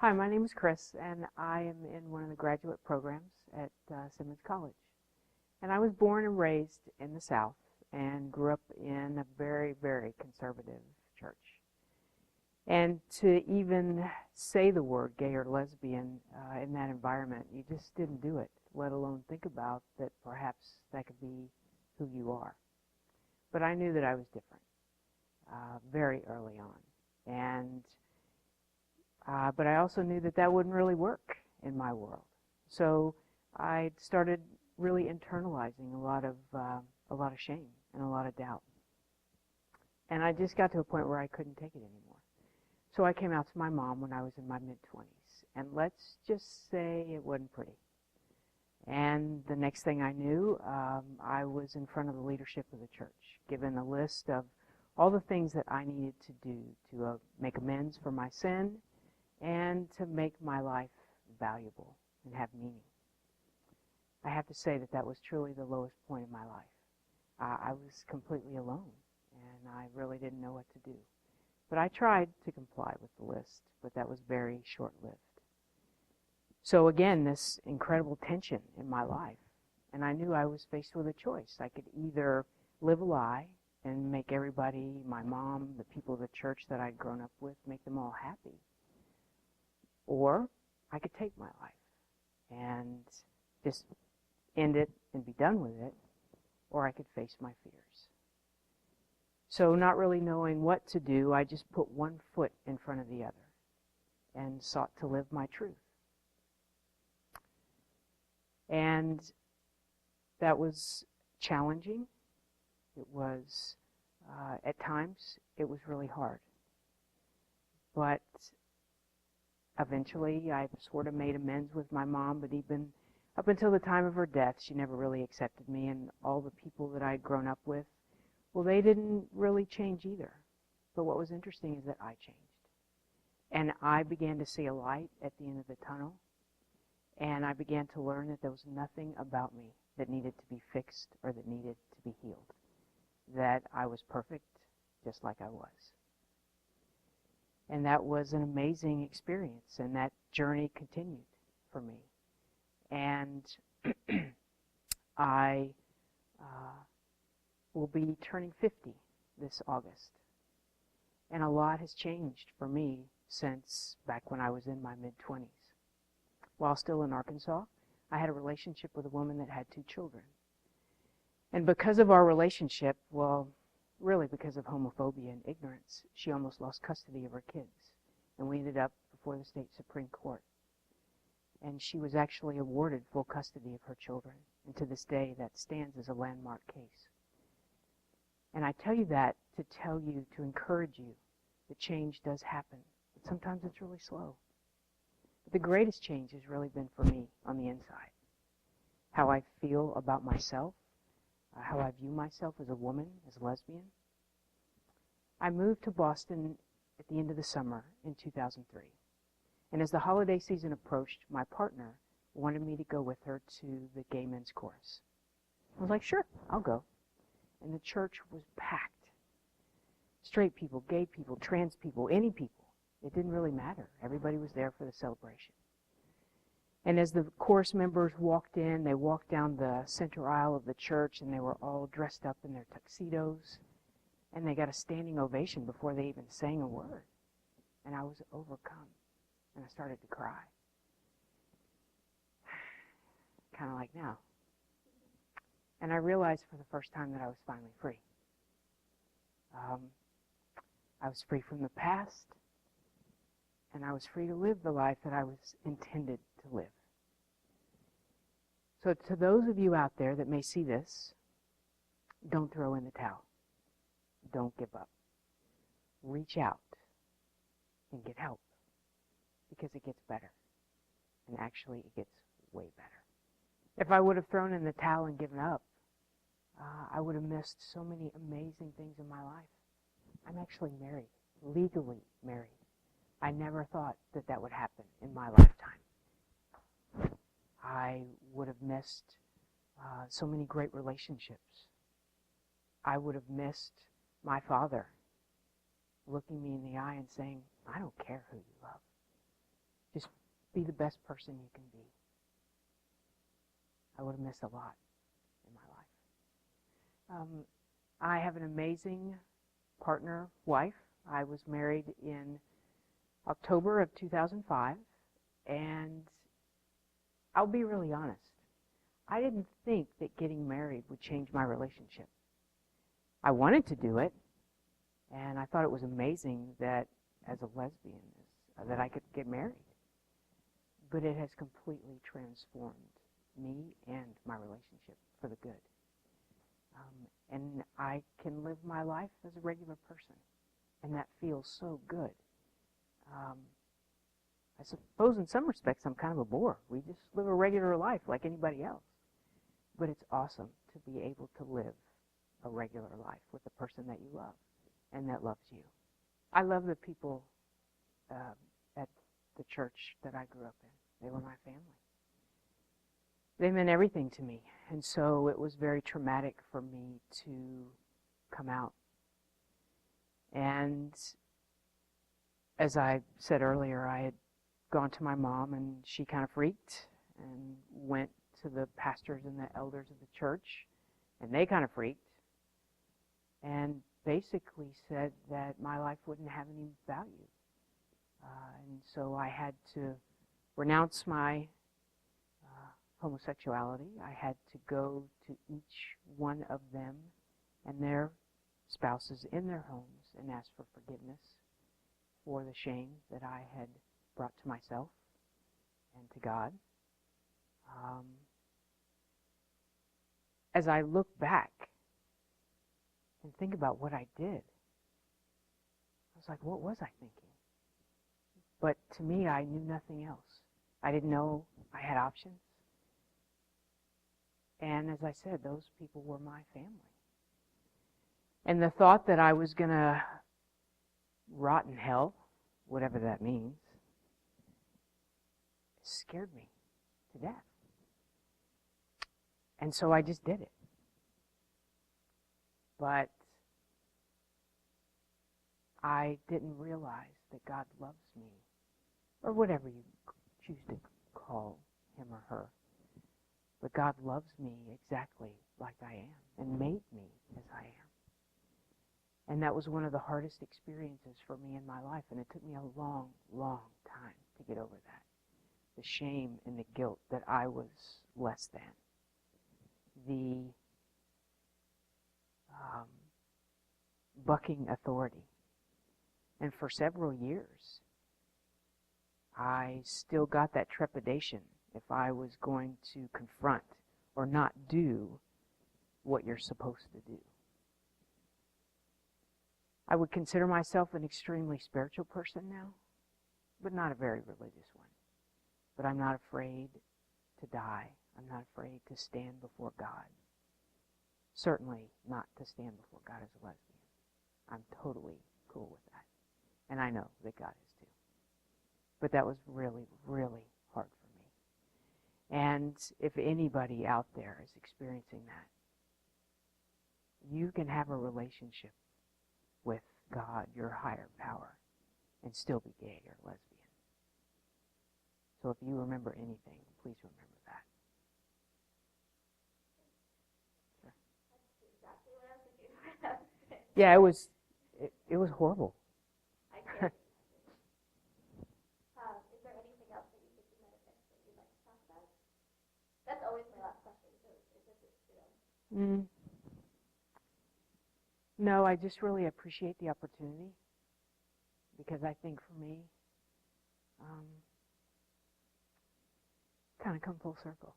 Hi, my name is Chris, and I am in one of the graduate programs at Simmons College. And I was born and raised in the South and grew up in a very, very conservative church. And to even say the word gay or lesbian in that environment, you just didn't do it, let alone think about that perhaps that could be who you are. But I knew that I was different very early on. But I also knew that that wouldn't really work in my world. So I started really internalizing a lot of shame and a lot of doubt. And I just got to a point where I couldn't take it anymore. So I came out to my mom when I was in my mid-20s. And let's just say it wasn't pretty. And the next thing I knew, I was in front of the leadership of the church, given a list of all the things that I needed to do to make amends for my sin and to make my life valuable and have meaning. I have to say that that was truly the lowest point in my life. I was completely alone, and I really didn't know what to do. But I tried to comply with the list, but that was very short-lived. So again, this incredible tension in my life, and I knew I was faced with a choice. I could either live a lie and make everybody, my mom, the people of the church that I'd grown up with, make them all happy. Or I could take my life and just end it and be done with it, or I could face my fears. So not really knowing what to do, I just put one foot in front of the other and sought to live my truth. And that was challenging. It was, at times, it was really hard. But eventually, I sort of made amends with my mom, but even up until the time of her death, she never really accepted me, and all the people that I'd grown up with, well, they didn't really change either. But what was interesting is that I changed. And I began to see a light at the end of the tunnel, and I began to learn that there was nothing about me that needed to be fixed or that needed to be healed. That I was perfect, just like I was. And that was an amazing experience, and that journey continued for me. And I will be turning 50 this August. And a lot has changed for me since back when I was in my mid-20s. While still in Arkansas, I had a relationship with a woman that had 2 children. And because of our relationship, well, really because of homophobia and ignorance, she almost lost custody of her kids. And we ended up before the state Supreme Court. And she was actually awarded full custody of her children. And to this day, that stands as a landmark case. And I tell you that to tell you, to encourage you, that change does happen. But sometimes it's really slow. But the greatest change has really been for me on the inside. How I feel about myself, how I view myself as a woman, as a lesbian. I moved to Boston at the end of the summer in 2003. And as the holiday season approached, my partner wanted me to go with her to the Gay Men's Chorus. I was like, sure, I'll go. And the church was packed. Straight people, gay people, trans people, any people. It didn't really matter. Everybody was there for the celebration. And as the chorus members walked in, they walked down the center aisle of the church, and they were all dressed up in their tuxedos. And they got a standing ovation before they even sang a word. And I was overcome. And I started to cry. Kind of like now. And I realized for the first time that I was finally free. I was free from the past, and I was free to live the life that I was intended to live. So to those of you out there that may see this, don't throw in the towel. Don't give up. Reach out and get help, because it gets better. And actually, it gets way better. If I would have thrown in the towel and given up, I would have missed so many amazing things in my life. I'm actually married, legally married. I never thought that that would happen in my lifetime. I would have missed so many great relationships. I would have missed my father looking me in the eye and saying, I don't care who you love. be the best person you can be. I would have missed a lot in my life. I have an amazing partner, wife. I was married in October of 2005, and I'll be really honest. I didn't think that getting married would change my relationship. I wanted to do it, and I thought it was amazing that as a lesbian that I could get married. But it has completely transformed me and my relationship for the good. And I can live my life as a regular person, and that feels so good. I suppose in some respects I'm kind of a bore. We just live a regular life like anybody else. But it's awesome to be able to live a regular life with the person that you love and that loves you. I love the people at the church that I grew up in. They were my family. They meant everything to me, and so it was very traumatic for me to come out. And as I said earlier, I had gone to my mom, and she kind of freaked and went to the pastors and the elders of the church, and they kind of freaked and basically said that my life wouldn't have any value. And so I had to renounce my homosexuality. I had to go to each one of them and their spouses in their homes and ask for forgiveness for the shame that I had brought to myself and to God. As I look back and think about what I did, I was like, what was I thinking? But to me, I knew nothing else. I didn't know I had options. And as I said, those people were my family. And the thought that I was going to rot in hell, whatever that means, scared me to death. And so I just did it. But I didn't realize that God loves me, or whatever you choose to call him or her. But God loves me exactly like I am and made me as I am. And that was one of the hardest experiences for me in my life, and it took me a long, long time to get over that. The shame and the guilt that I was less than. The bucking authority. And for several years, I still got that trepidation if I was going to confront or not do what you're supposed to do. I would consider myself an extremely spiritual person now, but not a very religious one. But I'm not afraid to die. I'm not afraid to stand before God. Certainly not to stand before God as a lesbian. I'm totally cool with that. And I know that God is too. But that was really, really hard for me. And if anybody out there is experiencing that, you can have a relationship with God, your higher power, and still be gay or lesbian. So if you remember anything, please remember that. Sure. That's exactly what I was thinking. Yeah, it was horrible. I get it. Is there anything else that you think you might have missed that you'd like to talk about? That's always my last question. So is this No, I just really appreciate the opportunity, because I think for me, kind of come full circle.